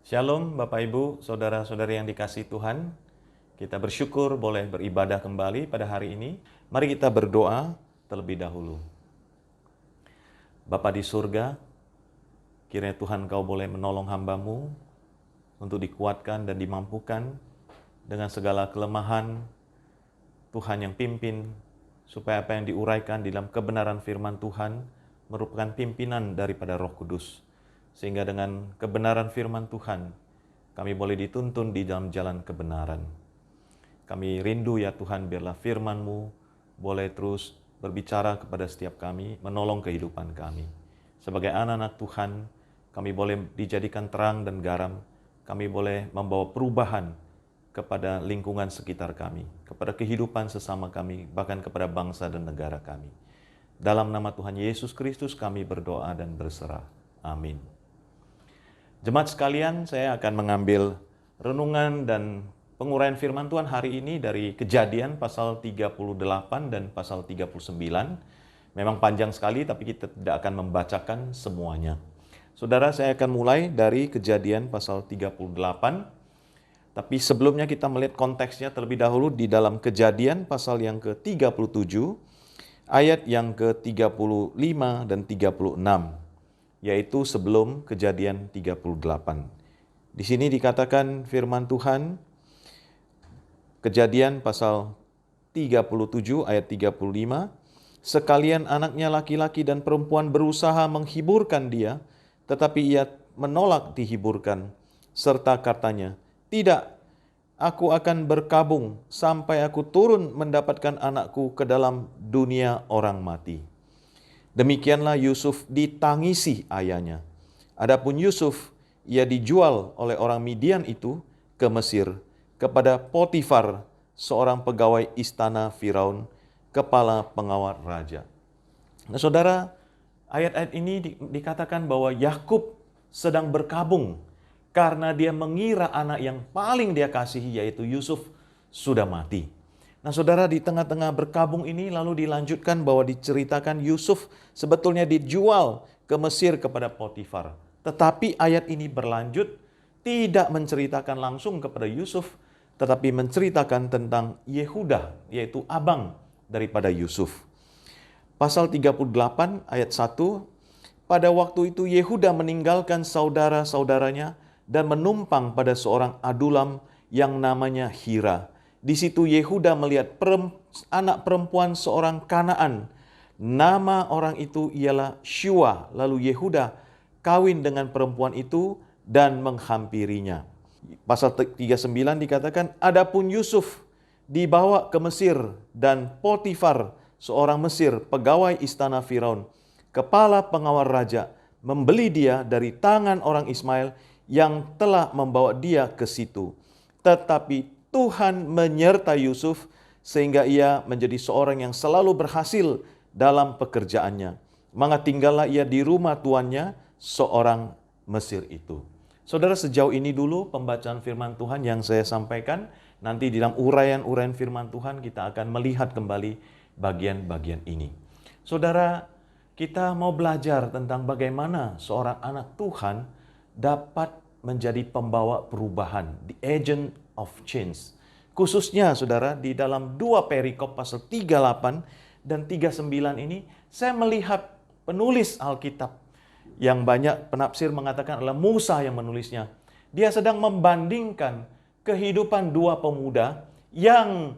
Shalom Bapak Ibu, Saudara-saudari yang dikasihi Tuhan. Kita bersyukur boleh beribadah kembali pada hari ini. Mari kita berdoa terlebih dahulu. Bapa di surga, kiranya Tuhan Kau boleh menolong hamba-Mu untuk dikuatkan dan dimampukan dengan segala kelemahan. Tuhan yang pimpin, supaya apa yang diuraikan di dalam kebenaran firman Tuhan merupakan pimpinan daripada Roh Kudus. Sehingga dengan kebenaran firman Tuhan, kami boleh dituntun di dalam jalan kebenaran. Kami rindu ya Tuhan, biarlah firman-Mu boleh terus berbicara kepada setiap kami, menolong kehidupan kami. Sebagai anak-anak Tuhan, kami boleh dijadikan terang dan garam. Kami boleh membawa perubahan kepada lingkungan sekitar kami, kepada kehidupan sesama kami, bahkan kepada bangsa dan negara kami. Dalam nama Tuhan Yesus Kristus kami berdoa dan berserah. Amin. Jemaat sekalian, saya akan mengambil renungan dan penguraian firman Tuhan hari ini dari Kejadian pasal 38 dan pasal 39. Memang panjang sekali, tapi kita tidak akan membacakan semuanya. Saudara, saya akan mulai dari Kejadian pasal 38. Tapi sebelumnya kita melihat konteksnya terlebih dahulu di dalam Kejadian pasal yang ke-37, ayat yang ke-35 dan 36. Yaitu sebelum Kejadian 38. Di sini dikatakan firman Tuhan, Kejadian pasal 37 ayat 35, sekalian anaknya laki-laki dan perempuan berusaha menghiburkan dia, tetapi ia menolak dihiburkan, serta katanya, tidak, aku akan berkabung sampai aku turun mendapatkan anakku ke dalam dunia orang mati. Demikianlah Yusuf ditangisi ayahnya. Adapun Yusuf, ia dijual oleh orang Midian itu ke Mesir kepada Potifar, seorang pegawai istana Firaun, kepala pengawal raja. Nah, saudara, ayat-ayat ini dikatakan bahwa Yakub sedang berkabung karena dia mengira anak yang paling dia kasihi, yaitu Yusuf, sudah mati. Nah, saudara, di tengah-tengah berkabung ini lalu dilanjutkan bahwa diceritakan Yusuf sebetulnya dijual ke Mesir kepada Potifar. Tetapi ayat ini berlanjut tidak menceritakan langsung kepada Yusuf, tetapi menceritakan tentang Yehuda, yaitu abang daripada Yusuf. Pasal 38 ayat 1, pada waktu itu Yehuda meninggalkan saudara-saudaranya dan menumpang pada seorang adulam yang namanya Hira. Di situ Yehuda melihat anak perempuan seorang Kanaan. Nama orang itu ialah Shua. Lalu Yehuda kawin dengan perempuan itu dan menghampirinya. Pasal 39 dikatakan, adapun Yusuf dibawa ke Mesir dan Potifar, seorang Mesir, pegawai istana Firaun, kepala pengawal raja, membeli dia dari tangan orang Ismail yang telah membawa dia ke situ. Tetapi Tuhan menyertai Yusuf sehingga ia menjadi seorang yang selalu berhasil dalam pekerjaannya. Maka tinggallah ia di rumah tuannya, seorang Mesir itu. Saudara, sejauh ini dulu pembacaan firman Tuhan yang saya sampaikan. Nanti di dalam uraian-uraian firman Tuhan kita akan melihat kembali bagian-bagian ini. Saudara, kita mau belajar tentang bagaimana seorang anak Tuhan dapat menjadi pembawa perubahan, the agent of change. Khususnya saudara, di dalam dua perikop pasal 38 dan 39 ini, saya melihat penulis Alkitab yang banyak penafsir mengatakan adalah Musa yang menulisnya. Dia sedang membandingkan kehidupan dua pemuda yang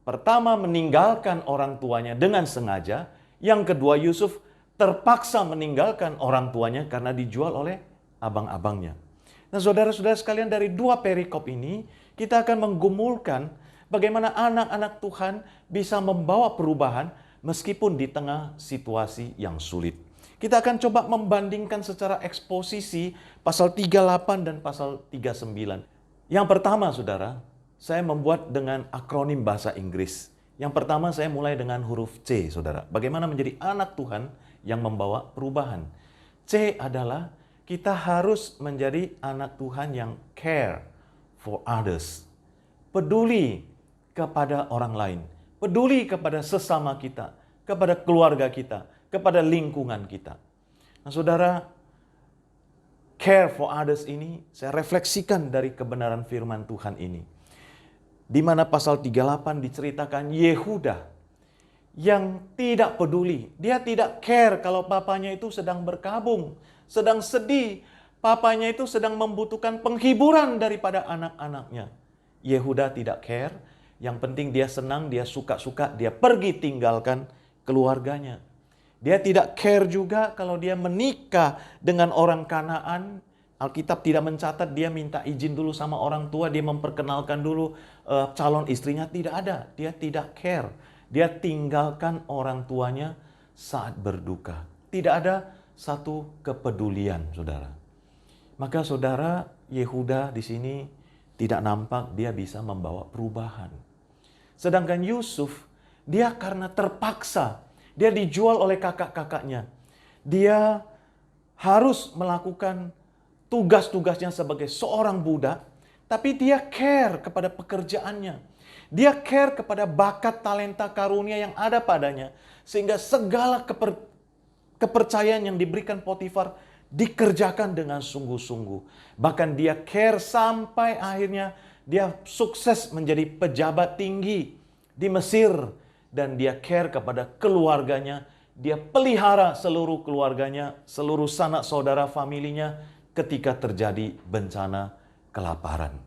pertama meninggalkan orang tuanya dengan sengaja, yang kedua Yusuf terpaksa meninggalkan orang tuanya karena dijual oleh abang-abangnya. Nah, saudara-saudara sekalian, dari dua perikop ini kita akan menggumulkan bagaimana anak-anak Tuhan bisa membawa perubahan meskipun di tengah situasi yang sulit. Kita akan coba membandingkan secara eksposisi pasal 38 dan pasal 39. Yang pertama, saudara, saya membuat dengan akronim bahasa Inggris. Yang pertama saya mulai dengan huruf C, saudara. Bagaimana menjadi anak Tuhan yang membawa perubahan. C adalah kita harus menjadi anak Tuhan yang care for others. Peduli kepada orang lain. Peduli kepada sesama kita, kepada keluarga kita, kepada lingkungan kita. Nah, saudara, care for others ini, saya refleksikan dari kebenaran firman Tuhan ini. Di mana pasal 38 diceritakan Yehuda yang tidak peduli. Dia tidak care kalau papanya itu sedang berkabung, sedang sedih. Papanya itu sedang membutuhkan penghiburan daripada anak-anaknya. Yehuda tidak care. Yang penting dia senang, dia suka-suka, dia pergi tinggalkan keluarganya. Dia tidak care juga kalau dia menikah dengan orang Kanaan. Alkitab tidak mencatat dia minta izin dulu sama orang tua, dia memperkenalkan dulu calon istrinya. Tidak ada, dia tidak care. Dia tinggalkan orang tuanya saat berduka. Tidak ada satu kepedulian, saudara. Maka saudara, Yehuda di sini tidak nampak dia bisa membawa perubahan. Sedangkan Yusuf, dia karena terpaksa, dia dijual oleh kakak-kakaknya. Dia harus melakukan tugas-tugasnya sebagai seorang budak, tapi dia care kepada pekerjaannya. Dia care kepada bakat, talenta, karunia yang ada padanya. Sehingga segala kepercayaan yang diberikan Potifar dikerjakan dengan sungguh-sungguh. Bahkan dia care sampai akhirnya dia sukses menjadi pejabat tinggi di Mesir. Dan dia care kepada keluarganya. Dia pelihara seluruh keluarganya, seluruh sanak saudara familinya ketika terjadi bencana kelaparan.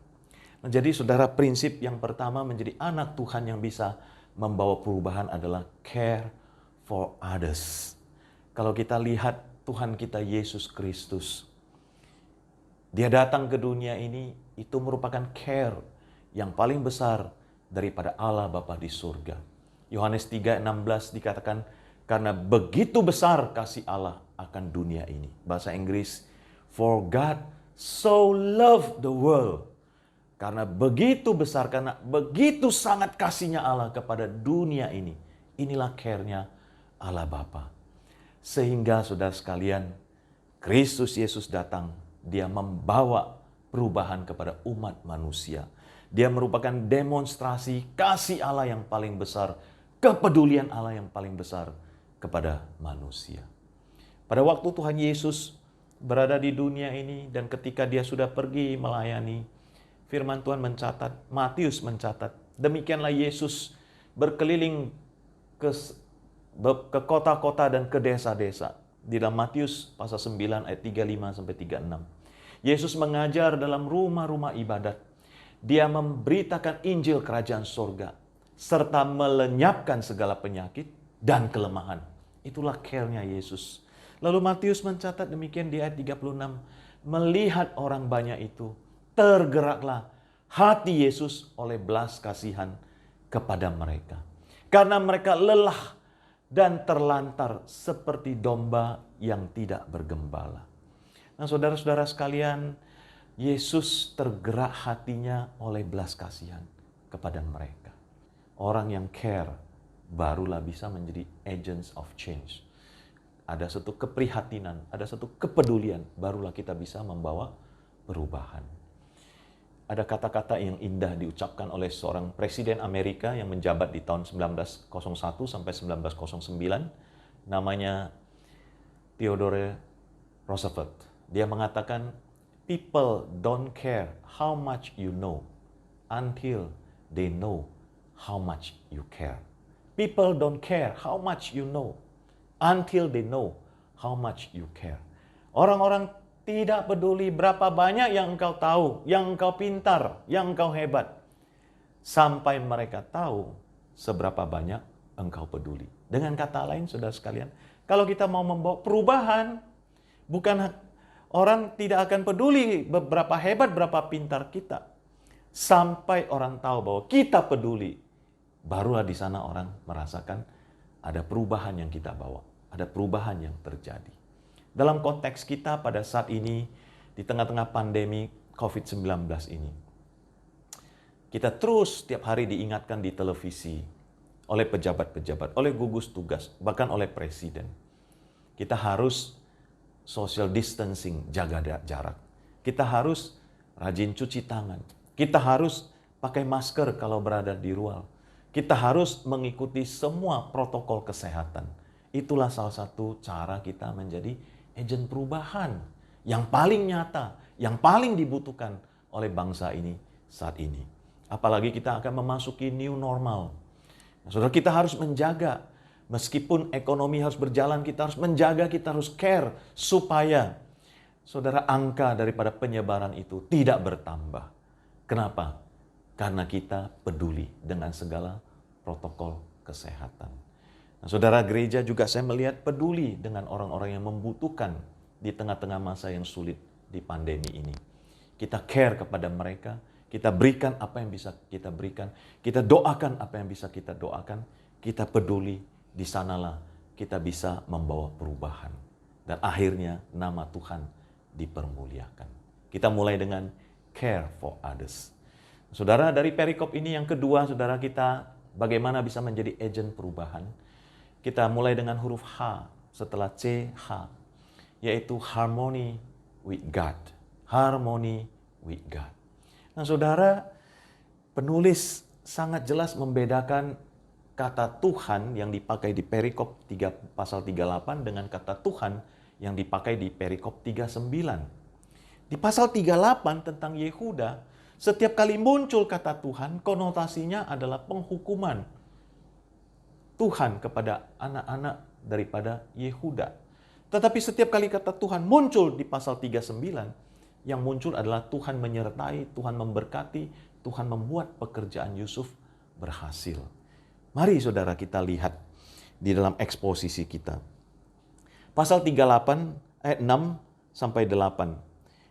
Nah, jadi saudara, prinsip yang pertama menjadi anak Tuhan yang bisa membawa perubahan adalah care for others. Kalau kita lihat Tuhan kita Yesus Kristus, dia datang ke dunia ini, itu merupakan care yang paling besar daripada Allah Bapa di surga. Yohanes 3:16 dikatakan, karena begitu besar kasih Allah akan dunia ini. Bahasa Inggris, for God so loved the world. Karena begitu besar, karena begitu sangat kasihnya Allah kepada dunia ini. Inilah care-nya Allah Bapa. Sehingga saudara sekalian, Kristus Yesus datang, dia membawa perubahan kepada umat manusia. Dia merupakan demonstrasi kasih Allah yang paling besar, kepedulian Allah yang paling besar kepada manusia. Pada waktu Tuhan Yesus berada di dunia ini dan ketika dia sudah pergi melayani, firman Tuhan mencatat, Matius mencatat, demikianlah Yesus berkeliling ke kota-kota dan ke desa-desa. Di dalam Matius pasal 9 ayat 35 sampai 36. Yesus mengajar dalam rumah-rumah ibadat. Dia memberitakan Injil kerajaan surga serta melenyapkan segala penyakit dan kelemahan. Itulah care-nya Yesus. Lalu Matius mencatat demikian di ayat 36. Melihat orang banyak itu, tergeraklah hati Yesus oleh belas kasihan kepada mereka. Karena mereka lelah dan terlantar seperti domba yang tidak bergembala. Nah, saudara-saudara sekalian, Yesus tergerak hatinya oleh belas kasihan kepada mereka. Orang yang care barulah bisa menjadi agents of change. Ada satu keprihatinan, ada satu kepedulian, barulah kita bisa membawa perubahan. Ada kata-kata yang indah diucapkan oleh seorang presiden Amerika yang menjabat di tahun 1901 sampai 1909. Namanya Theodore Roosevelt. Dia mengatakan, people don't care how much you know until they know how much you care. People don't care how much you know until they know how much you care. Orang-orang tidak peduli berapa banyak yang engkau tahu, yang engkau pintar, yang engkau hebat. Sampai mereka tahu seberapa banyak engkau peduli. Dengan kata lain, saudara sekalian, kalau kita mau membawa perubahan, bukan orang tidak akan peduli berapa hebat, berapa pintar kita. Sampai orang tahu bahwa kita peduli, barulah di sana orang merasakan ada perubahan yang kita bawa, ada perubahan yang terjadi. Dalam konteks kita pada saat ini, di tengah-tengah pandemi COVID-19 ini, kita terus setiap hari diingatkan di televisi, oleh pejabat-pejabat, oleh gugus tugas, bahkan oleh presiden. Kita harus social distancing, jaga jarak. Kita harus rajin cuci tangan. Kita harus pakai masker kalau berada di ruang. Kita harus mengikuti semua protokol kesehatan. Itulah salah satu cara kita menjadi agen perubahan yang paling nyata, yang paling dibutuhkan oleh bangsa ini saat ini. Apalagi kita akan memasuki new normal. Nah, saudara, kita harus menjaga, meskipun ekonomi harus berjalan, kita harus menjaga, kita harus care supaya, saudara, angka daripada penyebaran itu tidak bertambah. Kenapa? Karena kita peduli dengan segala protokol kesehatan. Nah, saudara, gereja juga saya melihat peduli dengan orang-orang yang membutuhkan di tengah-tengah masa yang sulit di pandemi ini. Kita care kepada mereka, kita berikan apa yang bisa kita berikan, kita doakan apa yang bisa kita doakan, kita peduli, di sanalah kita bisa membawa perubahan. Dan akhirnya nama Tuhan dipermuliakan. Kita mulai dengan care for others. Saudara, dari perikop ini yang kedua, saudara, kita bagaimana bisa menjadi agen perubahan. Kita mulai dengan huruf H setelah C, H, yaitu harmony with God. Harmony with God. Nah, saudara, penulis sangat jelas membedakan kata Tuhan yang dipakai di perikop 3, pasal 38 dengan kata Tuhan yang dipakai di perikop 39. Di pasal 38 tentang Yehuda, setiap kali muncul kata Tuhan, konotasinya adalah penghukuman Tuhan kepada anak-anak daripada Yehuda. Tetapi setiap kali kata Tuhan muncul di pasal 39, yang muncul adalah Tuhan menyertai, Tuhan memberkati, Tuhan membuat pekerjaan Yusuf berhasil. Mari saudara kita lihat di dalam eksposisi kita. Pasal 38 ayat 6 sampai 8.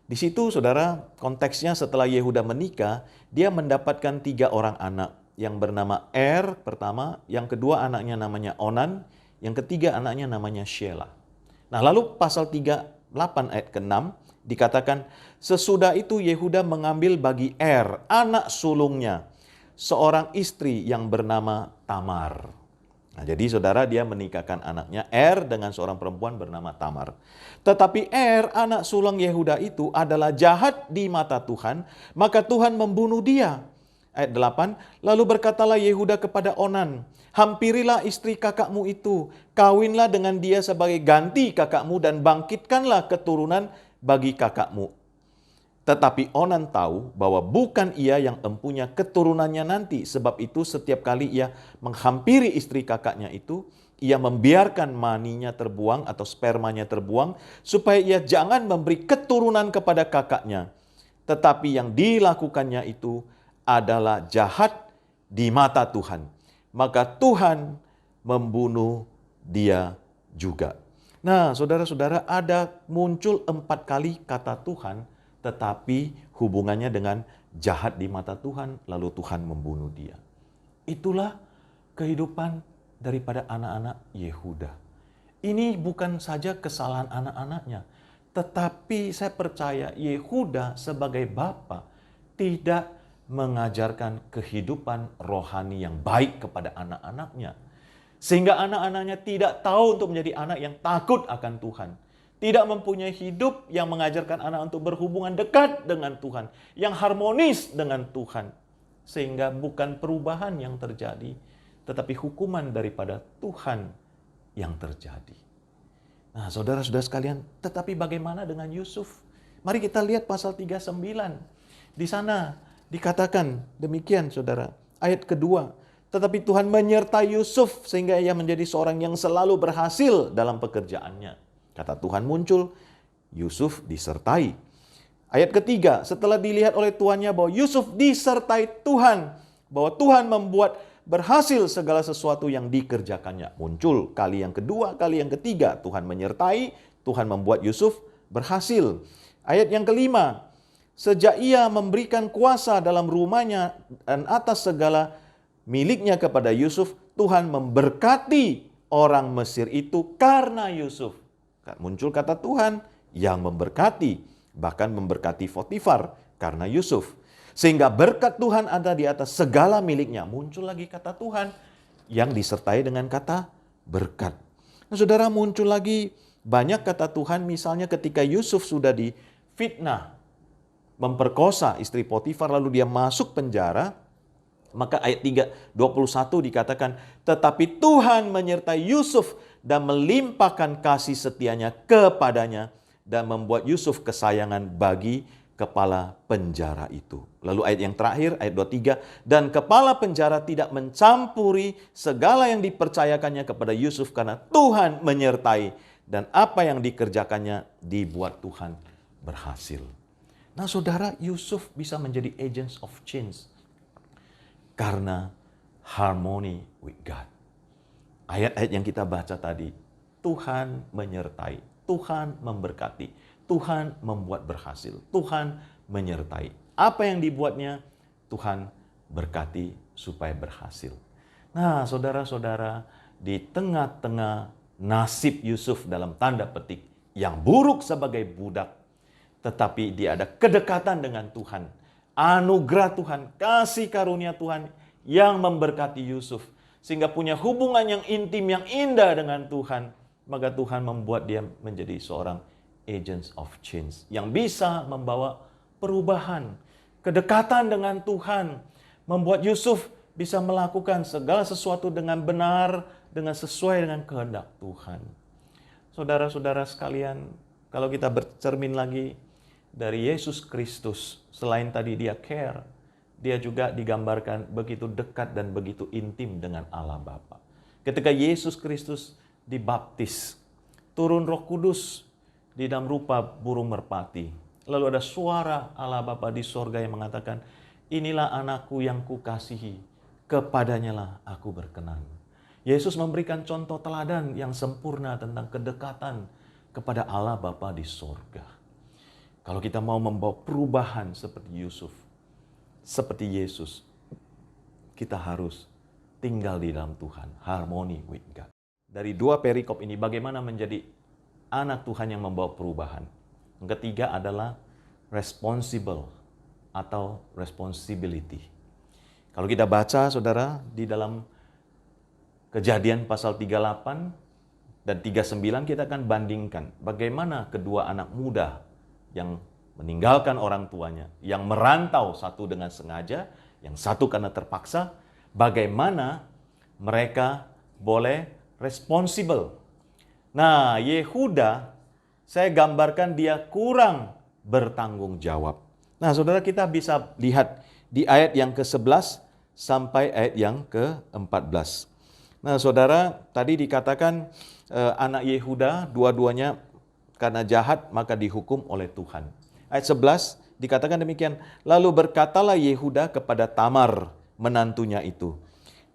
Di situ saudara, konteksnya setelah Yehuda menikah, dia mendapatkan 3 orang anak yang bernama Er pertama, yang kedua anaknya namanya Onan, yang ketiga anaknya namanya Shelah. Nah, lalu pasal 38 ayat ke-6 dikatakan, sesudah itu Yehuda mengambil bagi Er, anak sulungnya, seorang istri yang bernama Tamar. Nah, jadi saudara, dia menikahkan anaknya Er dengan seorang perempuan bernama Tamar. Tetapi Er, anak sulung Yehuda itu adalah jahat di mata Tuhan, maka Tuhan membunuh dia. Ayat 8, lalu berkatalah Yehuda kepada Onan, hampirilah istri kakakmu itu, kawinlah dengan dia sebagai ganti kakakmu dan bangkitkanlah keturunan bagi kakakmu. Tetapi Onan tahu bahwa bukan ia yang empunya keturunannya nanti, sebab itu setiap kali ia menghampiri istri kakaknya itu, ia membiarkan maninya terbuang atau spermanya terbuang, supaya ia jangan memberi keturunan kepada kakaknya. Tetapi yang dilakukannya itu adalah jahat di mata Tuhan. Maka Tuhan membunuh dia juga. Nah, saudara-saudara, ada muncul 4 kali kata Tuhan, tetapi hubungannya dengan jahat di mata Tuhan, lalu Tuhan membunuh dia. Itulah kehidupan daripada anak-anak Yehuda. Ini bukan saja kesalahan anak-anaknya, tetapi saya percaya Yehuda sebagai bapa tidak mengajarkan kehidupan rohani yang baik kepada anak-anaknya. Sehingga anak-anaknya tidak tahu untuk menjadi anak yang takut akan Tuhan. Tidak mempunyai hidup yang mengajarkan anak untuk berhubungan dekat dengan Tuhan. Yang harmonis dengan Tuhan. Sehingga bukan perubahan yang terjadi, tetapi hukuman daripada Tuhan yang terjadi. Nah, saudara-saudara sekalian, tetapi bagaimana dengan Yusuf? Mari kita lihat pasal 39. Di sana dikatakan demikian, saudara. Ayat kedua, tetapi Tuhan menyertai Yusuf sehingga ia menjadi seorang yang selalu berhasil dalam pekerjaannya. Kata Tuhan muncul, Yusuf disertai. Ayat ketiga, setelah dilihat oleh tuannya bahwa Yusuf disertai Tuhan, bahwa Tuhan membuat berhasil segala sesuatu yang dikerjakannya. Muncul kali yang kedua, kali yang ketiga, Tuhan menyertai, Tuhan membuat Yusuf berhasil. Ayat yang kelima, sejak ia memberikan kuasa dalam rumahnya dan atas segala miliknya kepada Yusuf, Tuhan memberkati orang Mesir itu karena Yusuf. Muncul kata Tuhan yang memberkati, bahkan memberkati Potifar karena Yusuf. Sehingga berkat Tuhan ada di atas segala miliknya. Muncul lagi kata Tuhan yang disertai dengan kata berkat. Nah, saudara, muncul lagi banyak kata Tuhan, misalnya ketika Yusuf sudah difitnah, memperkosa istri Potifar, lalu dia masuk penjara, maka ayat 21 dikatakan, tetapi Tuhan menyertai Yusuf dan melimpahkan kasih setianya kepadanya, dan membuat Yusuf kesayangan bagi kepala penjara itu. Lalu ayat yang terakhir, ayat 23, dan kepala penjara tidak mencampuri segala yang dipercayakannya kepada Yusuf karena Tuhan menyertai, dan apa yang dikerjakannya dibuat Tuhan berhasil. Nah saudara, Yusuf bisa menjadi agents of change karena harmony with God. Ayat-ayat yang kita baca tadi, Tuhan menyertai, Tuhan memberkati, Tuhan membuat berhasil, Tuhan menyertai. Apa yang dibuatnya, Tuhan berkati supaya berhasil. Nah saudara-saudara, di tengah-tengah nasib Yusuf dalam tanda petik yang buruk sebagai budak, tetapi dia ada kedekatan dengan Tuhan, anugerah Tuhan, kasih karunia Tuhan yang memberkati Yusuf, sehingga punya hubungan yang intim, yang indah dengan Tuhan. Maka Tuhan membuat dia menjadi seorang agents of change yang bisa membawa perubahan. Kedekatan dengan Tuhan membuat Yusuf bisa melakukan segala sesuatu dengan benar, dengan sesuai dengan kehendak Tuhan. Saudara-saudara sekalian, kalau kita bercermin lagi dari Yesus Kristus, selain tadi dia care, dia juga digambarkan begitu dekat dan begitu intim dengan Allah Bapa. Ketika Yesus Kristus dibaptis, turun Roh Kudus di dalam rupa burung merpati. Lalu ada suara Allah Bapa di sorga yang mengatakan, inilah anakku yang kukasihi, kepadanya lah aku berkenan. Yesus memberikan contoh teladan yang sempurna tentang kedekatan kepada Allah Bapa di sorga. Kalau kita mau membawa perubahan seperti Yusuf, seperti Yesus, kita harus tinggal di dalam Tuhan, harmony with God. Dari dua perikop ini, bagaimana menjadi anak Tuhan yang membawa perubahan? Yang ketiga adalah responsible atau responsibility. Kalau kita baca, saudara, di dalam Kejadian pasal 38 dan 39, kita akan bandingkan bagaimana kedua anak muda yang meninggalkan orang tuanya, yang merantau, satu dengan sengaja, yang satu karena terpaksa, bagaimana mereka boleh responsible. Nah, Yehuda, saya gambarkan dia kurang bertanggung jawab. Nah, saudara, kita bisa lihat di ayat yang ke-11 sampai ayat yang ke-14. Nah, saudara, tadi dikatakan anak Yehuda, dua-duanya karena jahat maka dihukum oleh Tuhan. Ayat 11 dikatakan demikian, lalu berkatalah Yehuda kepada Tamar, menantunya itu,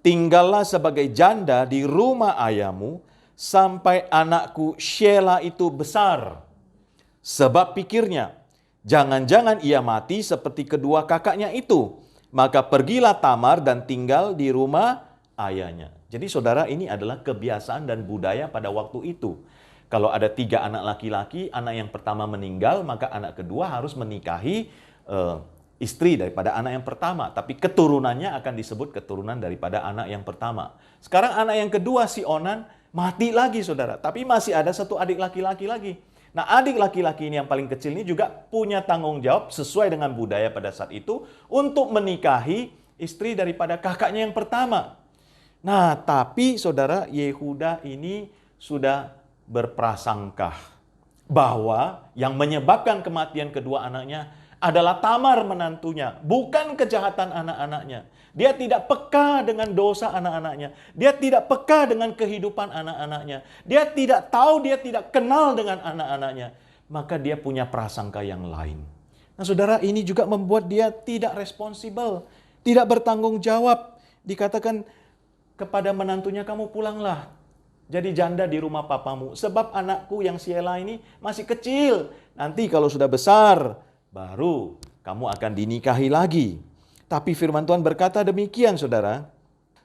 tinggallah sebagai janda di rumah ayahmu sampai anakku Shelah itu besar. Sebab pikirnya, jangan-jangan ia mati seperti kedua kakaknya itu. Maka pergilah Tamar dan tinggal di rumah ayahnya. Jadi saudara, ini adalah kebiasaan dan budaya pada waktu itu. Kalau ada 3 anak laki-laki, anak yang pertama meninggal, maka anak kedua harus menikahi istri daripada anak yang pertama. Tapi keturunannya akan disebut keturunan daripada anak yang pertama. Sekarang anak yang kedua, si Onan, mati lagi saudara. Tapi masih ada satu adik laki-laki lagi. Nah, adik laki-laki ini yang paling kecil ini juga punya tanggung jawab sesuai dengan budaya pada saat itu untuk menikahi istri daripada kakaknya yang pertama. Nah, tapi saudara, Yehuda ini sudah berprasangka bahwa yang menyebabkan kematian kedua anaknya adalah Tamar menantunya, bukan kejahatan anak-anaknya. Dia tidak peka dengan dosa anak-anaknya. Dia tidak peka dengan kehidupan anak-anaknya. Dia tidak tahu, dia tidak kenal dengan anak-anaknya. Maka dia punya prasangka yang lain. Nah, saudara, ini juga membuat dia tidak responsibel, tidak bertanggung jawab. Dikatakan kepada menantunya, kamu pulanglah jadi janda di rumah papamu. Sebab anakku yang Shelah ini masih kecil. Nanti kalau sudah besar, baru kamu akan dinikahi lagi. Tapi firman Tuhan berkata demikian, saudara.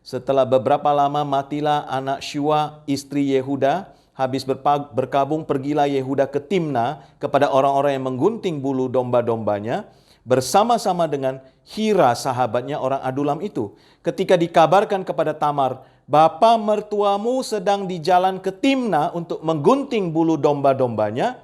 Setelah beberapa lama matilah anak Shua, istri Yehuda. Habis berkabung, pergilah Yehuda ke Timna kepada orang-orang yang menggunting bulu domba-dombanya, bersama-sama dengan Hira sahabatnya orang Adulam itu. Ketika dikabarkan kepada Tamar, bapa mertuamu sedang di jalan ke Timna untuk menggunting bulu domba-dombanya,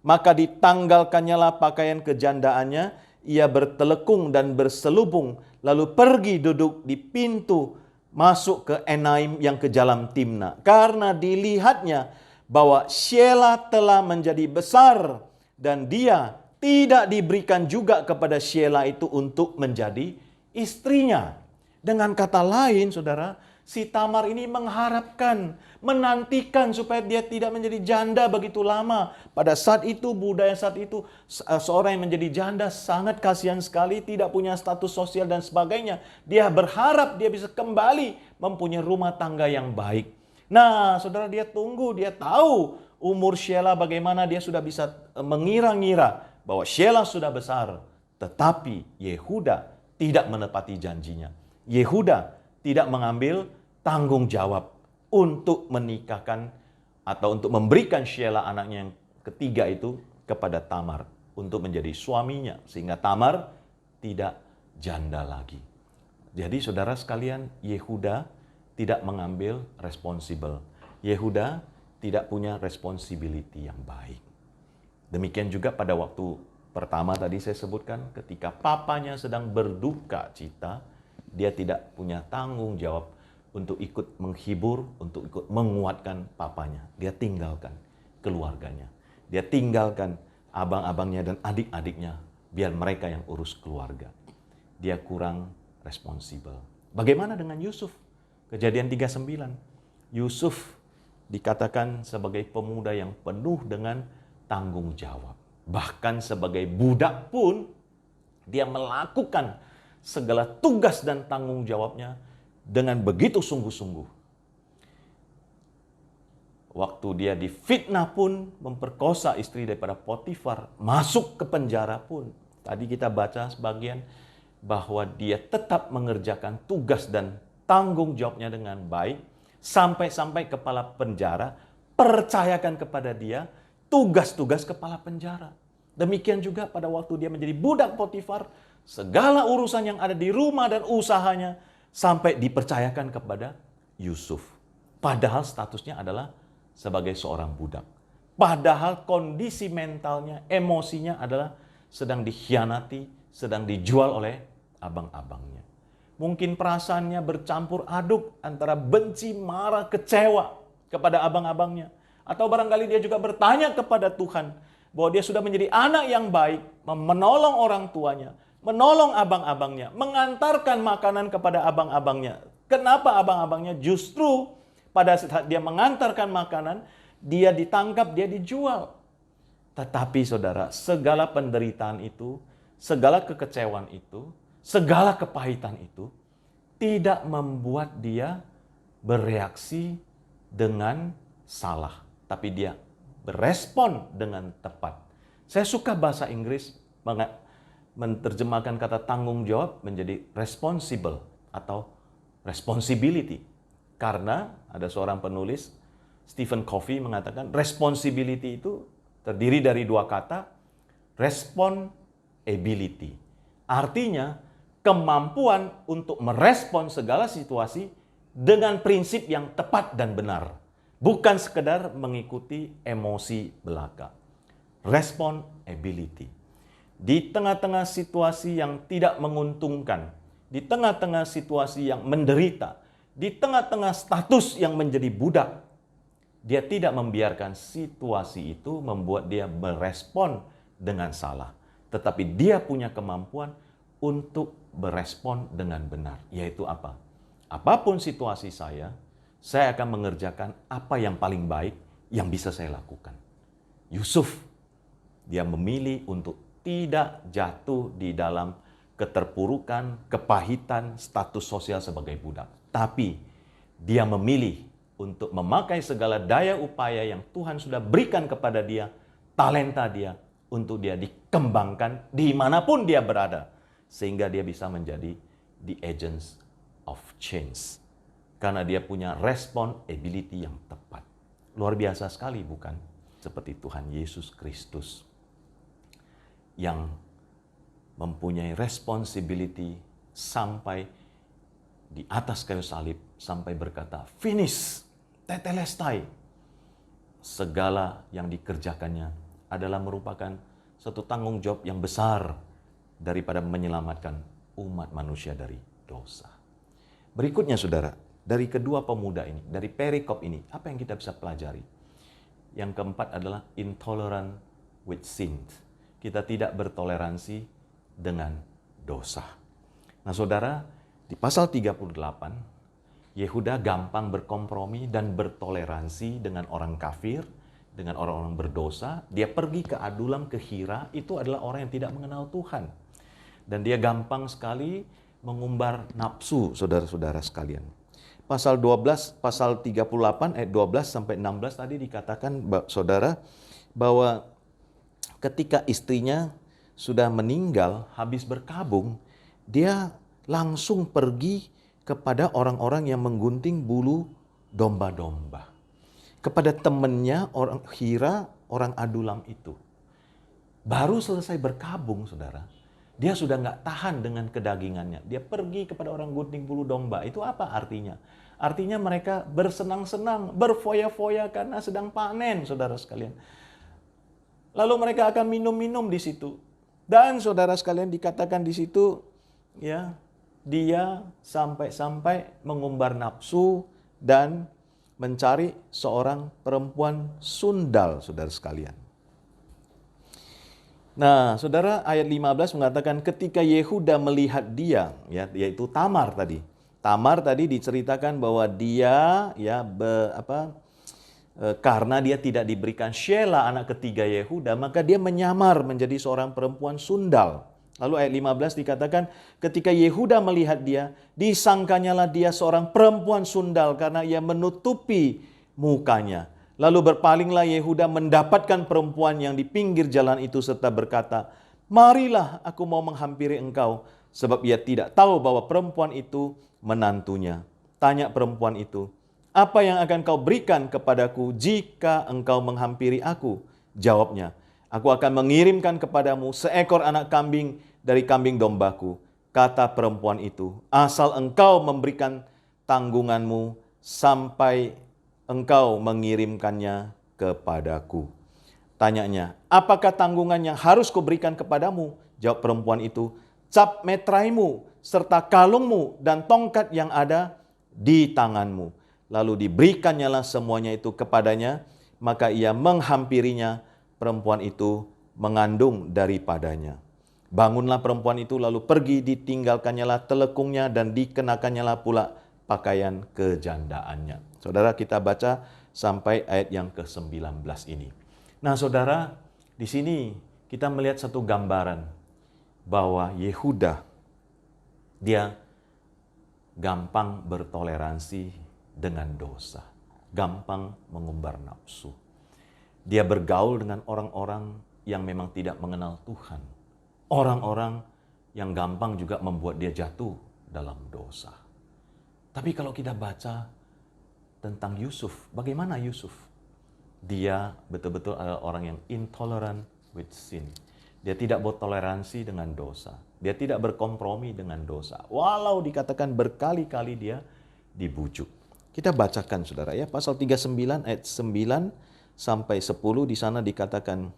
maka ditanggalkannyalah pakaian kejandaannya, ia bertelekung dan berselubung, lalu pergi duduk di pintu masuk ke Enaim yang ke jalan Timna. Karena dilihatnya bahwa Sheila telah menjadi besar dan dia tidak diberikan juga kepada Sheila itu untuk menjadi istrinya. Dengan kata lain, saudara, si Tamar ini mengharapkan, menantikan supaya dia tidak menjadi janda begitu lama. Pada saat itu, budaya saat itu, seorang yang menjadi janda sangat kasihan sekali, tidak punya status sosial dan sebagainya. Dia berharap dia bisa kembali mempunyai rumah tangga yang baik. Nah, saudara, dia tunggu, dia tahu umur Sheila bagaimana, dia sudah bisa mengira-ngira bahwa Sheila sudah besar. Tetapi Yehuda tidak menepati janjinya. Yehuda tidak mengambil tanggung jawab untuk menikahkan atau untuk memberikan Sheila anaknya yang ketiga itu kepada Tamar untuk menjadi suaminya, sehingga Tamar tidak janda lagi. Jadi saudara sekalian, Yehuda tidak mengambil responsible. Yehuda tidak punya responsibility yang baik. Demikian juga pada waktu pertama tadi saya sebutkan, ketika papanya sedang berduka cita, dia tidak punya tanggung jawab untuk ikut menghibur, untuk ikut menguatkan papanya. Dia tinggalkan keluarganya. Dia tinggalkan abang-abangnya dan adik-adiknya, biar mereka yang urus keluarga. Dia kurang responsibel. Bagaimana dengan Yusuf? Kejadian 39. Yusuf dikatakan sebagai pemuda yang penuh dengan tanggung jawab. Bahkan sebagai budak pun, dia melakukan segala tugas dan tanggung jawabnya dengan begitu sungguh-sungguh. Waktu dia difitnah pun, memperkosa istri daripada Potifar, masuk ke penjara pun. Tadi kita baca sebagian bahwa dia tetap mengerjakan tugas dan tanggung jawabnya dengan baik, sampai-sampai kepala penjara percayakan kepada dia tugas-tugas kepala penjara. Demikian juga pada waktu dia menjadi budak Potifar, segala urusan yang ada di rumah dan usahanya sampai dipercayakan kepada Yusuf. Padahal statusnya adalah sebagai seorang budak. Padahal kondisi mentalnya, emosinya adalah sedang dikhianati, sedang dijual oleh abang-abangnya. Mungkin perasaannya bercampur aduk antara benci, marah, kecewa kepada abang-abangnya. Atau barangkali dia juga bertanya kepada Tuhan bahwa dia sudah menjadi anak yang baik, menolong orang tuanya, menolong abang-abangnya, mengantarkan makanan kepada abang-abangnya. Kenapa abang-abangnya justru pada saat dia mengantarkan makanan, dia ditangkap, dia dijual. Tetapi saudara, segala penderitaan itu, segala kekecewaan itu, segala kepahitan itu, tidak membuat dia bereaksi dengan salah. Tapi dia berespon dengan tepat. Saya suka bahasa Inggris menerjemahkan kata tanggung jawab menjadi responsible atau responsibility. Karena ada seorang penulis, Stephen Covey, mengatakan responsibility itu terdiri dari dua kata, responsibility. Artinya kemampuan untuk merespon segala situasi dengan prinsip yang tepat dan benar. Bukan sekedar mengikuti emosi belaka. Responsibility. Di tengah-tengah situasi yang tidak menguntungkan, di tengah-tengah situasi yang menderita, di tengah-tengah status yang menjadi budak, dia tidak membiarkan situasi itu membuat dia merespon dengan salah. Tetapi dia punya kemampuan untuk berespon dengan benar. Yaitu apa? Apapun situasi saya akan mengerjakan apa yang paling baik yang bisa saya lakukan. Yusuf, dia memilih untuk tidak jatuh di dalam keterpurukan, kepahitan, status sosial sebagai budak. Tapi dia memilih untuk memakai segala daya upaya yang Tuhan sudah berikan kepada dia, talenta dia, untuk dia dikembangkan dimanapun dia berada. Sehingga dia bisa menjadi the agents of change. Karena dia punya responsibility yang tepat. Luar biasa sekali, bukan? Seperti Tuhan Yesus Kristus yang mempunyai responsibility sampai di atas kayu salib, sampai berkata, finish, tetelestai. Segala yang dikerjakannya adalah merupakan suatu tanggung jawab yang besar daripada menyelamatkan umat manusia dari dosa. Berikutnya saudara, dari kedua pemuda ini, dari perikop ini, apa yang kita bisa pelajari? Yang keempat adalah intolerant with sin. Kita tidak bertoleransi dengan dosa. Nah saudara, di pasal 38, Yehuda gampang berkompromi dan bertoleransi dengan orang kafir, dengan orang-orang berdosa. Dia pergi ke Adulam, ke Hira, itu adalah orang yang tidak mengenal Tuhan. Dan dia gampang sekali mengumbar nafsu, saudara-saudara sekalian. Pasal 12, pasal 38 ayat 12 sampai 16 tadi dikatakan saudara bahwa ketika istrinya sudah meninggal habis berkabung, dia langsung pergi kepada orang-orang yang menggunting bulu domba-domba. Kepada temannya orang Hira, orang Adulam itu. Baru selesai berkabung saudara, dia sudah nggak tahan dengan kedagingannya. Dia pergi kepada orang gunting bulu domba. Itu apa artinya? Artinya mereka bersenang-senang, berfoya-foya karena sedang panen, saudara sekalian. Lalu mereka akan minum-minum di situ. Dan saudara sekalian dikatakan di situ, ya, dia sampai-sampai mengumbar nafsu dan mencari seorang perempuan sundal, saudara sekalian. Nah, saudara, ayat 15 mengatakan ketika Yehuda melihat dia, ya, yaitu Tamar tadi. Tamar tadi diceritakan bahwa dia karena dia tidak diberikan Shelah anak ketiga Yehuda, maka dia menyamar menjadi seorang perempuan sundal. Lalu ayat 15 dikatakan ketika Yehuda melihat dia, disangkanyalah dia seorang perempuan sundal karena ia menutupi mukanya. Lalu berpalinglah Yehuda mendapatkan perempuan yang di pinggir jalan itu serta berkata, "Marilah aku mau menghampiri engkau," sebab ia tidak tahu bahwa perempuan itu menantunya. Tanya perempuan itu, "Apa yang akan kau berikan kepadaku jika engkau menghampiri aku?" Jawabnya, "Aku akan mengirimkan kepadamu seekor anak kambing dari kambing dombaku." Kata perempuan itu, "Asal engkau memberikan tanggunganmu sampai engkau mengirimkannya kepadaku." Tanyanya, "Apakah tanggungan yang harus kuberikan kepadamu?" Jawab perempuan itu, "Cap metraimu, serta kalungmu dan tongkat yang ada di tanganmu." Lalu diberikannya semuanya itu kepadanya, maka ia menghampirinya, perempuan itu mengandung daripadanya. Bangunlah perempuan itu lalu pergi, ditinggalkannya telekungnya dan dikenakannya pula pakaian kejandaannya. Saudara, kita baca sampai ayat yang ke-19 ini. Nah saudara, di sini kita melihat satu gambaran bahwa Yehuda, dia gampang bertoleransi dengan dosa, gampang mengumbar nafsu. Dia bergaul dengan orang-orang yang memang tidak mengenal Tuhan. Orang-orang yang gampang juga membuat dia jatuh dalam dosa. Tapi kalau kita baca tentang Yusuf, bagaimana Yusuf? Dia betul-betul adalah orang yang intolerant with sin. Dia tidak bertoleransi dengan dosa. Dia tidak berkompromi dengan dosa. Walau dikatakan berkali-kali dia dibujuk. Kita bacakan saudara ya, pasal 39 ayat 9 sampai 10 di sana dikatakan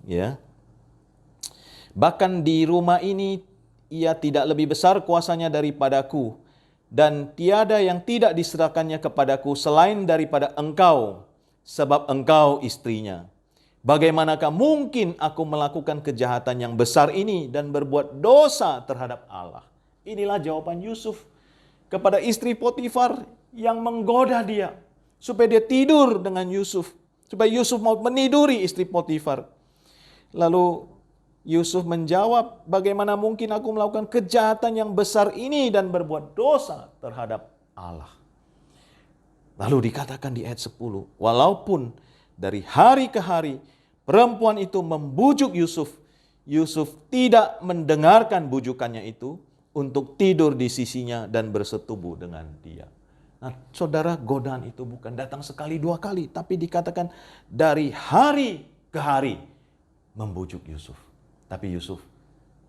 ya. "Bahkan di rumah ini ia tidak lebih besar kuasanya daripadaku, dan tiada yang tidak diserahkannya kepadaku selain daripada engkau, sebab engkau istrinya. Bagaimanakah mungkin aku melakukan kejahatan yang besar ini dan berbuat dosa terhadap Allah?" Inilah jawaban Yusuf kepada istri Potifar yang menggoda dia supaya dia tidur dengan Yusuf, supaya Yusuf mau meniduri istri Potifar. Lalu Yusuf menjawab, "Bagaimana mungkin aku melakukan kejahatan yang besar ini dan berbuat dosa terhadap Allah?" Lalu dikatakan di ayat 10, walaupun dari hari ke hari perempuan itu membujuk Yusuf, Yusuf tidak mendengarkan bujukannya itu untuk tidur di sisinya dan bersetubuh dengan dia. Nah, saudara, godaan itu bukan datang sekali dua kali, tapi dikatakan dari hari ke hari membujuk Yusuf. Tapi Yusuf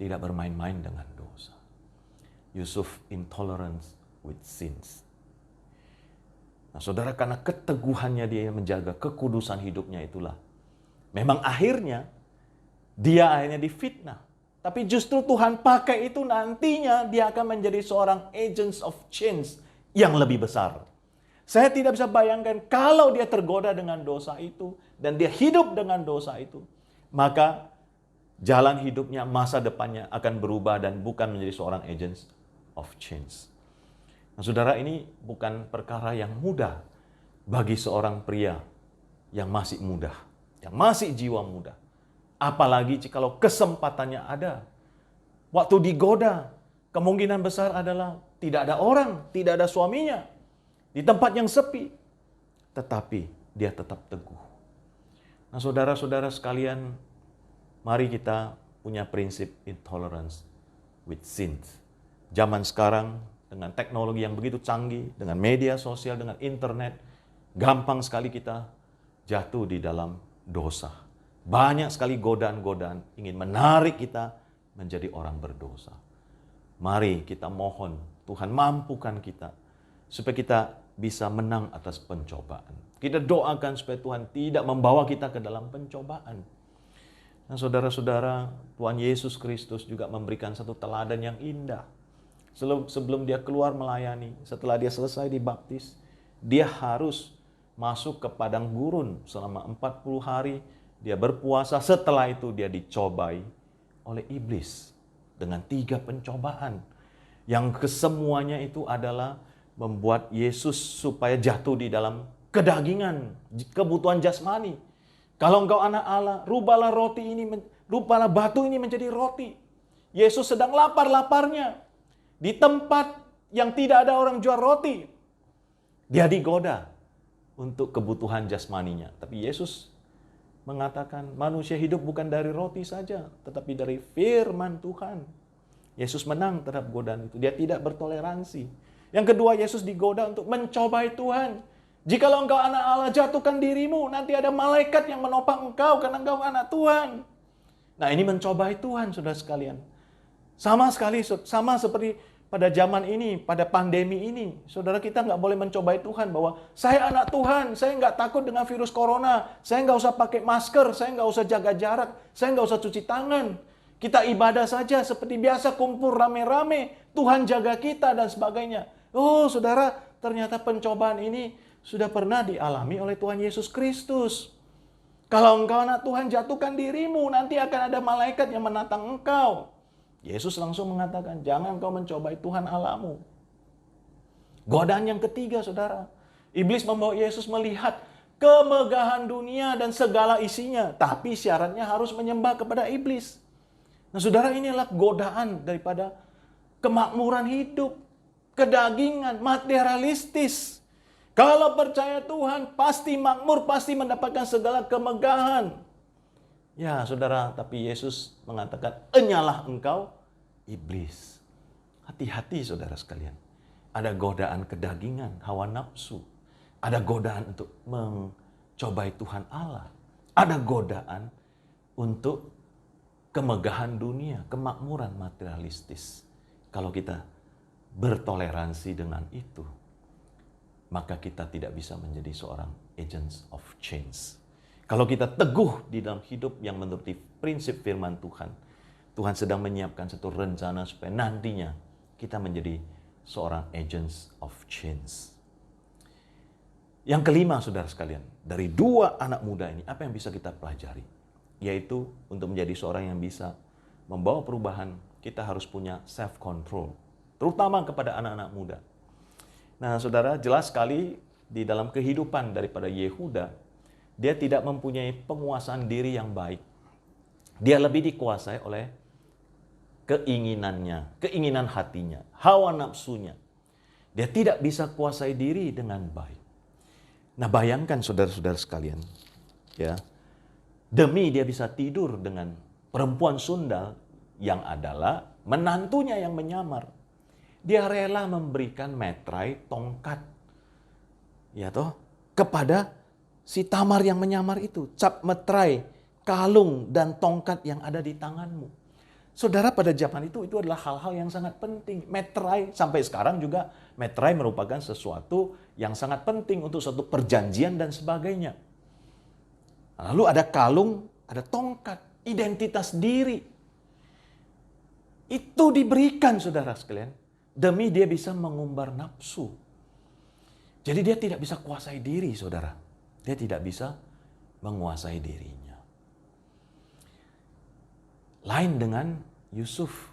tidak bermain-main dengan dosa. Yusuf intolerance with sins. Nah, saudara, karena keteguhannya dia menjaga kekudusan hidupnya itulah, memang akhirnya dia akhirnya difitnah. Tapi justru Tuhan pakai itu nantinya dia akan menjadi seorang agents of change yang lebih besar. Saya tidak bisa bayangkan kalau dia tergoda dengan dosa itu dan dia hidup dengan dosa itu, maka jalan hidupnya, masa depannya akan berubah dan bukan menjadi seorang agent of change. Nah, saudara, ini bukan perkara yang mudah bagi seorang pria yang masih muda, yang masih jiwa muda. Apalagi jikalau kesempatannya ada. Waktu digoda, kemungkinan besar adalah tidak ada orang, tidak ada suaminya, di tempat yang sepi. Tetapi dia tetap teguh. Nah, saudara-saudara sekalian, mari kita punya prinsip intolerance with sin. Zaman sekarang dengan teknologi yang begitu canggih, dengan media sosial, dengan internet, gampang sekali kita jatuh di dalam dosa. Banyak sekali godaan-godaan ingin menarik kita menjadi orang berdosa. Mari kita mohon Tuhan mampukan kita supaya kita bisa menang atas pencobaan. Kita doakan supaya Tuhan tidak membawa kita ke dalam pencobaan. Nah, saudara-saudara, Tuhan Yesus Kristus juga memberikan satu teladan yang indah. Sebelum dia keluar melayani, setelah dia selesai dibaptis, dia harus masuk ke padang gurun selama 40 hari. Dia berpuasa, setelah itu dia dicobai oleh iblis dengan 3 pencobaan. Yang kesemuanya itu adalah membuat Yesus supaya jatuh di dalam kedagingan, kebutuhan jasmani. Kalau engkau anak Allah, rubahlah batu ini menjadi roti. Yesus sedang lapar-laparnya di tempat yang tidak ada orang jual roti. Dia digoda untuk kebutuhan jasmaninya. Tapi Yesus mengatakan manusia hidup bukan dari roti saja, tetapi dari firman Tuhan. Yesus menang terhadap godaan itu. Dia tidak bertoleransi. Yang kedua, Yesus digoda untuk mencobai Tuhan. Jikalau engkau anak Allah, jatuhkan dirimu. Nanti ada malaikat yang menopang engkau karena engkau anak Tuhan. Nah, ini mencobai Tuhan, saudara sekalian. Sama seperti pada zaman ini, pada pandemi ini, saudara, kita nggak boleh mencobai Tuhan bahwa saya anak Tuhan, saya nggak takut dengan virus corona, saya nggak usah pakai masker, saya nggak usah jaga jarak, saya nggak usah cuci tangan. Kita ibadah saja seperti biasa, kumpul rame-rame, Tuhan jaga kita dan sebagainya. Oh, saudara, ternyata pencobaan ini sudah pernah dialami oleh Tuhan Yesus Kristus. Kalau engkau anak Tuhan, jatuhkan dirimu, nanti akan ada malaikat yang menantang engkau. Yesus langsung mengatakan, jangan kau mencobai Tuhan Allahmu. Godaan yang ketiga, saudara. Iblis membawa Yesus melihat kemegahan dunia dan segala isinya. Tapi syaratnya harus menyembah kepada iblis. Nah, saudara, inilah godaan daripada kemakmuran hidup. Kedagingan, materialistis. Kalau percaya Tuhan, pasti makmur, pasti mendapatkan segala kemegahan. Ya, saudara, tapi Yesus mengatakan, enyalah engkau, iblis. Hati-hati, saudara sekalian. Ada godaan kedagingan, hawa nafsu. Ada godaan untuk mencobai Tuhan Allah. Ada godaan untuk kemegahan dunia, kemakmuran materialistis. Kalau kita bertoleransi dengan itu, maka kita tidak bisa menjadi seorang agents of change. Kalau kita teguh di dalam hidup yang menuruti prinsip firman Tuhan, Tuhan sedang menyiapkan satu rencana supaya nantinya kita menjadi seorang agents of change. Yang kelima, saudara sekalian, dari 2 anak muda ini, apa yang bisa kita pelajari? Yaitu untuk menjadi seorang yang bisa membawa perubahan, kita harus punya self-control, terutama kepada anak-anak muda. Nah, saudara, jelas sekali di dalam kehidupan daripada Yehuda, dia tidak mempunyai penguasaan diri yang baik. Dia lebih dikuasai oleh keinginannya, keinginan hatinya, hawa nafsunya. Dia tidak bisa kuasai diri dengan baik. Nah, bayangkan saudara-saudara sekalian, ya, demi dia bisa tidur dengan perempuan sundal yang adalah menantunya yang menyamar. Dia rela memberikan metrai, tongkat, ya toh, kepada si Tamar yang menyamar itu. Cap metrai, kalung, dan tongkat yang ada di tanganmu. Saudara, pada zaman itu adalah hal-hal yang sangat penting. Metrai, sampai sekarang juga metrai merupakan sesuatu yang sangat penting untuk suatu perjanjian dan sebagainya. Lalu ada kalung, ada tongkat, identitas diri. Itu diberikan, saudara sekalian, demi dia bisa mengumbar nafsu. Jadi dia tidak bisa kuasai diri, saudara. Dia tidak bisa menguasai dirinya. Lain dengan Yusuf.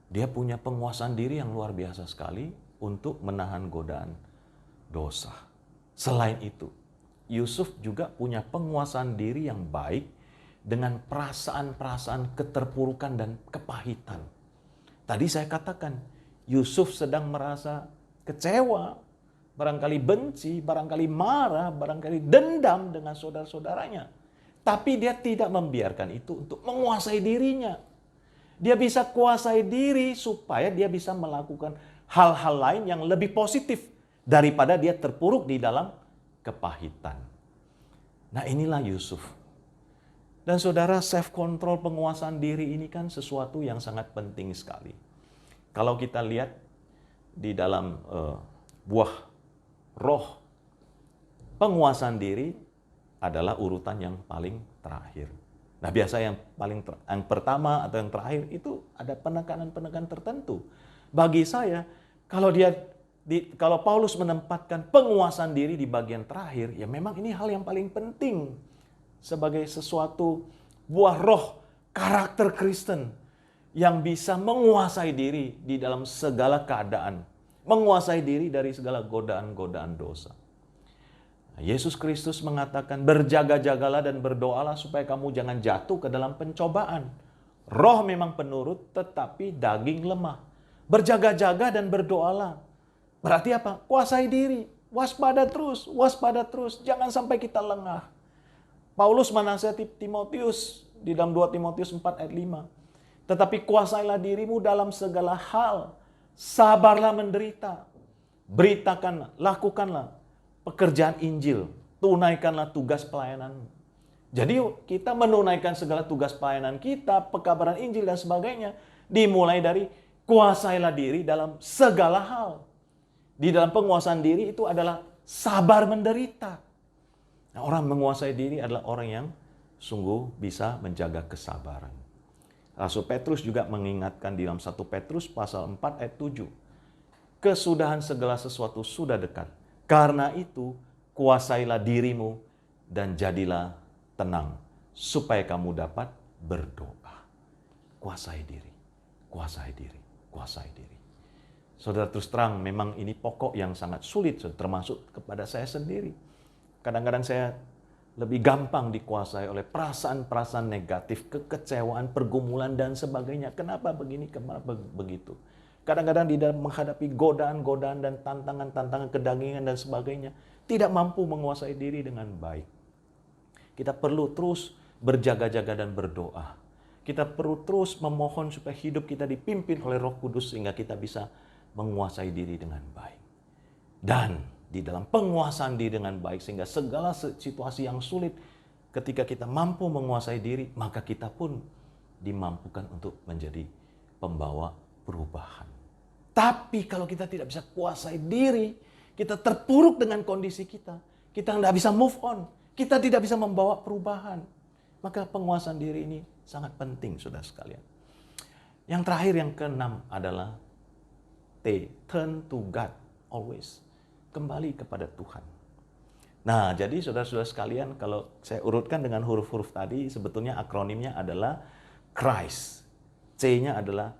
Dia punya penguasaan diri yang luar biasa sekali untuk menahan godaan dosa. Selain itu, Yusuf juga punya penguasaan diri yang baik dengan perasaan-perasaan keterpurukan dan kepahitan. Tadi saya katakan, Yusuf sedang merasa kecewa, barangkali benci, barangkali marah, barangkali dendam dengan saudara-saudaranya. Tapi dia tidak membiarkan itu untuk menguasai dirinya. Dia bisa kuasai diri supaya dia bisa melakukan hal-hal lain yang lebih positif daripada dia terpuruk di dalam kepahitan. Nah, inilah Yusuf. Dan saudara, self-control, penguasaan diri ini kan sesuatu yang sangat penting sekali. Kalau kita lihat di dalam buah roh, penguasaan diri adalah urutan yang paling terakhir. Nah, biasa yang pertama atau yang terakhir itu ada penekanan-penekanan tertentu. Bagi saya, kalau Paulus menempatkan penguasaan diri di bagian terakhir, ya memang ini hal yang paling penting sebagai sesuatu buah roh karakter Kristen yang bisa menguasai diri di dalam segala keadaan, menguasai diri dari segala godaan-godaan dosa. Yesus Kristus mengatakan, berjaga-jagalah dan berdoalah supaya kamu jangan jatuh ke dalam pencobaan. Roh memang penurut, tetapi daging lemah. Berjaga-jaga dan berdoalah. Berarti apa? Kuasai diri. Waspada terus. Jangan sampai kita lengah. Paulus menasihati Timotius di dalam 2 Timotius 4 ayat 5. Tetapi kuasailah dirimu dalam segala hal. Sabarlah menderita. Beritakanlah, lakukanlah pekerjaan Injil, tunaikanlah tugas pelayananmu. Jadi kita menunaikan segala tugas pelayanan kita, pekabaran Injil dan sebagainya, dimulai dari kuasailah diri dalam segala hal. Di dalam penguasaan diri itu adalah sabar menderita. Nah, orang menguasai diri adalah orang yang sungguh bisa menjaga kesabaran. Rasul Petrus juga mengingatkan di dalam 1 Petrus pasal 4 ayat 7. Kesudahan segala sesuatu sudah dekat. Karena itu, kuasailah dirimu dan jadilah tenang, supaya kamu dapat berdoa. Kuasai diri, kuasai diri, kuasai diri. Saudara, terus terang, memang ini pokok yang sangat sulit, termasuk kepada saya sendiri. Kadang-kadang saya lebih gampang dikuasai oleh perasaan-perasaan negatif, kekecewaan, pergumulan, dan sebagainya. Kenapa begini, kenapa begitu? Kadang-kadang di dalam menghadapi godaan-godaan dan tantangan-tantangan kedagingan dan sebagainya, tidak mampu menguasai diri dengan baik. Kita perlu terus berjaga-jaga dan berdoa. Kita perlu terus memohon supaya hidup kita dipimpin oleh Roh Kudus sehingga kita bisa menguasai diri dengan baik. Dan di dalam penguasaan diri dengan baik, sehingga segala situasi yang sulit, ketika kita mampu menguasai diri, maka kita pun dimampukan untuk menjadi pembawa perubahan. Tapi kalau kita tidak bisa kuasai diri, kita terpuruk dengan kondisi kita tidak bisa move on, kita tidak bisa membawa perubahan. Maka penguasaan diri ini sangat penting, saudara sekalian. Yang terakhir, yang keenam adalah T, turn to God always. Kembali kepada Tuhan. Nah, jadi saudara-saudara sekalian, kalau saya urutkan dengan huruf-huruf tadi, sebetulnya akronimnya adalah Christ. C-nya adalah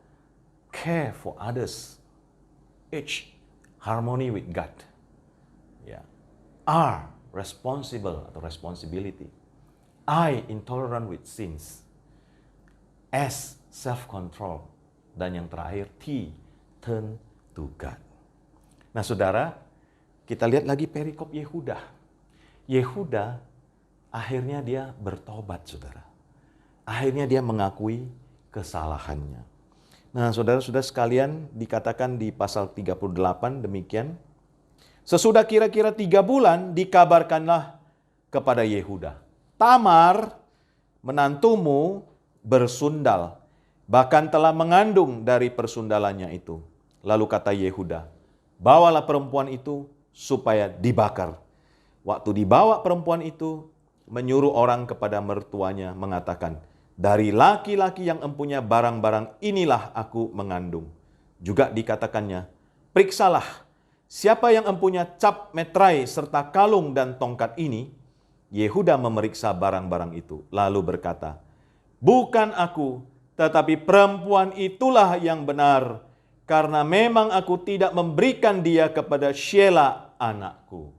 care for others. H, harmony with God. Ya. R, responsible atau responsibility. I, intolerant with sins. S, self-control. Dan yang terakhir, T, turn to God. Nah, saudara, kita lihat lagi perikop Yehuda. Yehuda akhirnya dia bertobat, saudara. Akhirnya dia mengakui kesalahannya. Nah, saudara-saudara sekalian, dikatakan di pasal 38 demikian. Sesudah kira-kira 3 bulan, dikabarkanlah kepada Yehuda, Tamar, menantumu, bersundal, bahkan telah mengandung dari persundalannya itu. Lalu kata Yehuda, bawalah perempuan itu supaya dibakar. Waktu dibawa perempuan itu, menyuruh orang kepada mertuanya mengatakan, dari laki-laki yang empunya barang-barang inilah aku mengandung. Juga dikatakannya, periksalah Siapa yang empunya cap meterai serta kalung dan tongkat ini? Yehuda memeriksa barang-barang itu, lalu berkata, bukan aku, tetapi perempuan itulah yang benar, karena memang aku tidak memberikan dia kepada Shelah anakku.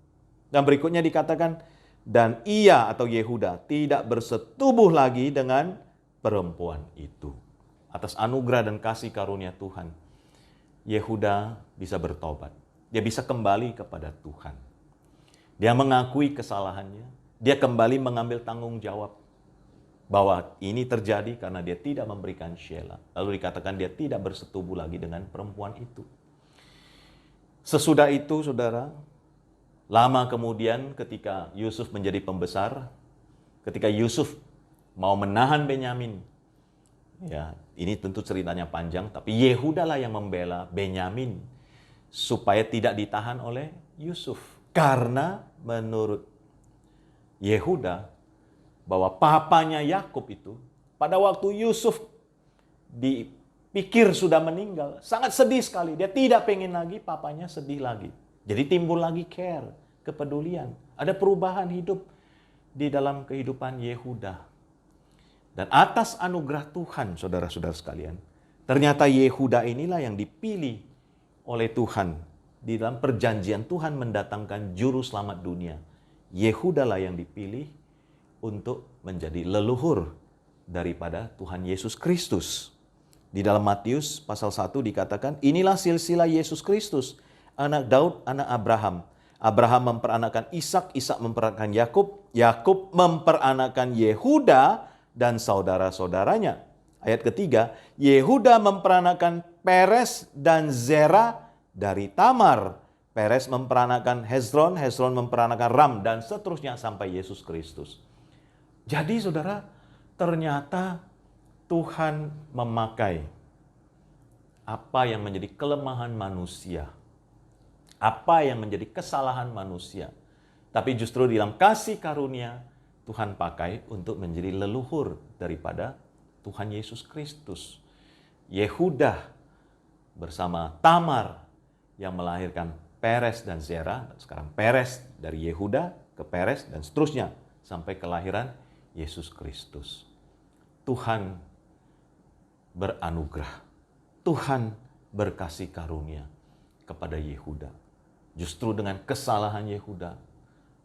Dan berikutnya dikatakan, dan ia atau Yehuda tidak bersetubuh lagi dengan perempuan itu. Atas anugerah dan kasih karunia Tuhan, Yehuda bisa bertobat. Dia bisa kembali kepada Tuhan. Dia mengakui kesalahannya. Dia kembali mengambil tanggung jawab bahwa ini terjadi karena dia tidak memberikan Shelah. Lalu dikatakan dia tidak bersetubuh lagi dengan perempuan itu. Sesudah itu, saudara, lama kemudian ketika Yusuf menjadi pembesar, ketika Yusuf mau menahan Benyamin, ya, ini tentu ceritanya panjang, tapi Yehuda lah yang membela Benyamin supaya tidak ditahan oleh Yusuf. Karena menurut Yehuda, bahwa papanya Yakub itu, pada waktu Yusuf dipikir sudah meninggal, sangat sedih sekali. Dia tidak pengen lagi papanya sedih lagi. Jadi timbul lagi care, kepedulian. Ada perubahan hidup di dalam kehidupan Yehuda. Dan atas anugerah Tuhan, saudara-saudara sekalian, ternyata Yehuda inilah yang dipilih oleh Tuhan. Di dalam perjanjian Tuhan mendatangkan juru selamat dunia. Yehuda lah yang dipilih untuk menjadi leluhur daripada Tuhan Yesus Kristus. Di dalam Matius pasal 1 dikatakan, inilah silsilah Yesus Kristus, anak Daud, anak Abraham. Abraham memperanakan Ishak, Ishak memperanakan Yakub, Yakub memperanakan Yehuda dan saudara-saudaranya. Ayat ketiga, Yehuda memperanakan Peres dan Zerah dari Tamar. Peres memperanakan Hezron, Hezron memperanakan Ram, dan seterusnya sampai Yesus Kristus. Jadi saudara, ternyata Tuhan memakai apa yang menjadi kelemahan manusia, apa yang menjadi kesalahan manusia. Tapi justru dalam kasih karunia, Tuhan pakai untuk menjadi leluhur daripada Tuhan Yesus Kristus. Yehuda bersama Tamar yang melahirkan Peres dan Zerah, sekarang Peres dari Yehuda ke Peres dan seterusnya sampai kelahiran Yesus Kristus. Tuhan beranugerah. Tuhan berkasih karunia kepada Yehuda. Justru dengan kesalahan Yehuda,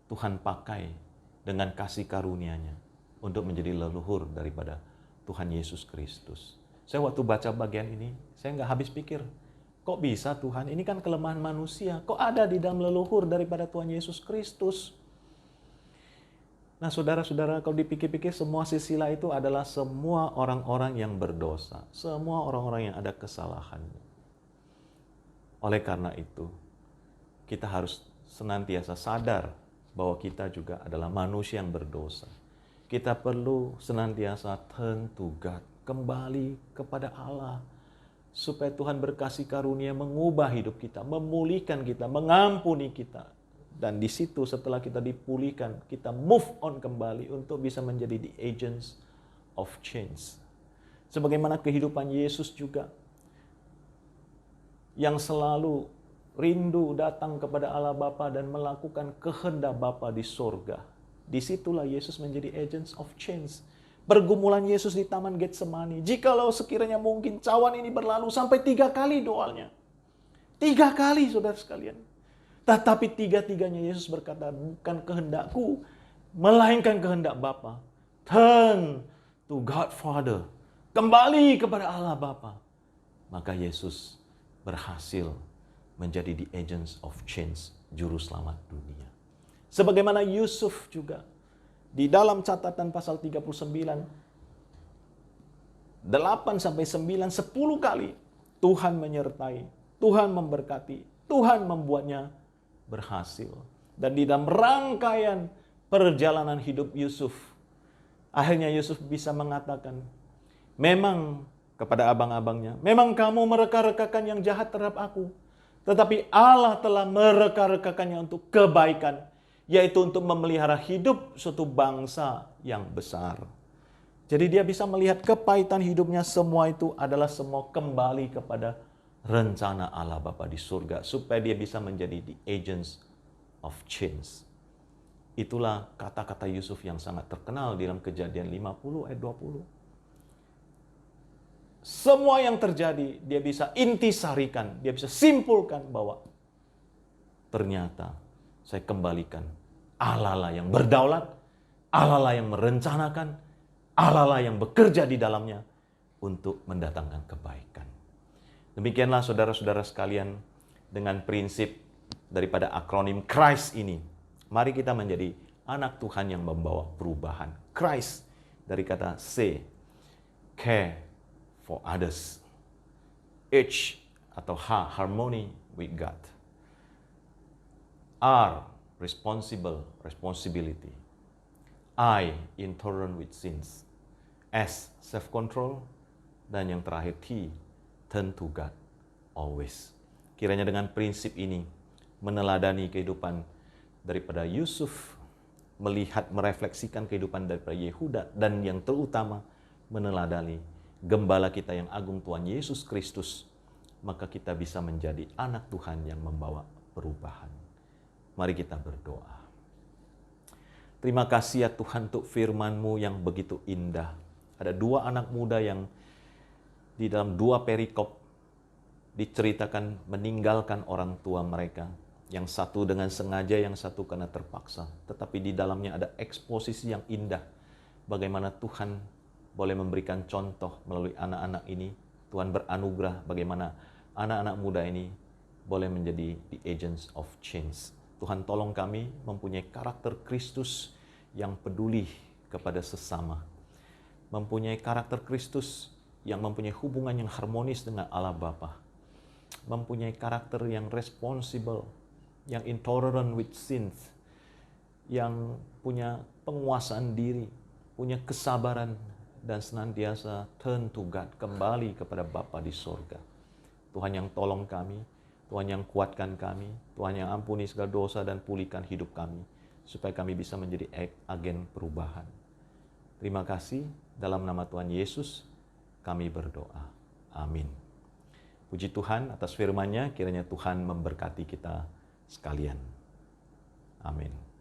Tuhan pakai dengan kasih karunia-Nya untuk menjadi leluhur daripada Tuhan Yesus Kristus. Saya waktu baca bagian ini, saya nggak habis pikir, kok bisa Tuhan? Ini kan kelemahan manusia. Kok ada di dalam leluhur daripada Tuhan Yesus Kristus? Nah, saudara-saudara, kalau dipikir-pikir, semua silsilah itu adalah semua orang-orang yang berdosa. Semua orang-orang yang ada kesalahan. Oleh karena itu, kita harus senantiasa sadar bahwa kita juga adalah manusia yang berdosa. Kita perlu senantiasa turn to God, kembali kepada Allah, supaya Tuhan berkasih karunia mengubah hidup kita, memulihkan kita, mengampuni kita. Dan di situ setelah kita dipulihkan, kita move on kembali untuk bisa menjadi the agents of change. Sebagaimana kehidupan Yesus juga, yang selalu rindu datang kepada Allah Bapa dan melakukan kehendak Bapa di sorga. Disitulah Yesus menjadi agents of change. Pergumulan Yesus di Taman Getsemani, jikalau sekiranya mungkin cawan ini berlalu sampai 3 kali doanya. 3 kali, saudara sekalian. Tetapi tiga-tiganya Yesus berkata, bukan kehendakku, melainkan kehendak Bapa. Turn to God Father. Kembali kepada Allah Bapa. Maka Yesus berhasil menjadi the agents of change, juru selamat dunia. Sebagaimana Yusuf juga, di dalam catatan pasal 39, 8-9, 10 kali Tuhan menyertai, Tuhan memberkati, Tuhan membuatnya berhasil. Dan di dalam rangkaian perjalanan hidup Yusuf, akhirnya Yusuf bisa mengatakan, memang kepada abang-abangnya, memang kamu mereka-rekakan yang jahat terhadap aku, tetapi Allah telah mereka-rekakannya untuk kebaikan, yaitu untuk memelihara hidup suatu bangsa yang besar. Jadi dia bisa melihat kepahitan hidupnya, semua itu adalah semua kembali kepada rencana Allah Bapa di surga supaya dia bisa menjadi the agents of change. Itulah kata-kata Yusuf yang sangat terkenal dalam Kejadian 50 ayat 20. Semua yang terjadi dia bisa intisarikan, dia bisa simpulkan bahwa ternyata saya kembalikan Allah lah yang berdaulat, Allah lah yang merencanakan, Allah lah yang bekerja di dalamnya untuk mendatangkan kebaikan. Demikianlah saudara-saudara sekalian, dengan prinsip daripada akronim Christ ini, mari kita menjadi anak Tuhan yang membawa perubahan. Christ dari kata C, care for others. H atau H, harmony with God. R, responsibility. I, intolerant with sins. S, self-control. Dan yang terakhir T, turn to God always. Kiranya dengan prinsip ini meneladani kehidupan daripada Yusuf, melihat, merefleksikan kehidupan daripada Yehuda, dan yang terutama meneladani Gembala kita yang agung Tuhan Yesus Kristus, maka kita bisa menjadi anak Tuhan yang membawa perubahan. Mari kita berdoa. Terima kasih ya Tuhan untuk firman-Mu yang begitu indah. Ada dua anak muda yang di dalam dua perikop diceritakan meninggalkan orang tua mereka. Yang satu dengan sengaja, yang satu karena terpaksa. Tetapi di dalamnya ada eksposisi yang indah. Bagaimana Tuhan boleh memberikan contoh melalui anak-anak ini. Tuhan beranugerah bagaimana anak-anak muda ini boleh menjadi the agents of change. Tuhan tolong kami mempunyai karakter Kristus yang peduli kepada sesama. Mempunyai karakter Kristus yang mempunyai hubungan yang harmonis dengan Allah Bapa. Mempunyai karakter yang responsible, yang intolerant with sins, yang punya penguasaan diri, punya kesabaran, dan senantiasa turn to God, kembali kepada Bapa di sorga. Tuhan yang tolong kami, Tuhan yang kuatkan kami, Tuhan yang ampuni segala dosa dan pulihkan hidup kami, supaya kami bisa menjadi agen perubahan. Terima kasih, dalam nama Tuhan Yesus kami berdoa. Amin. Puji Tuhan atas firman-Nya, kiranya Tuhan memberkati kita sekalian. Amin.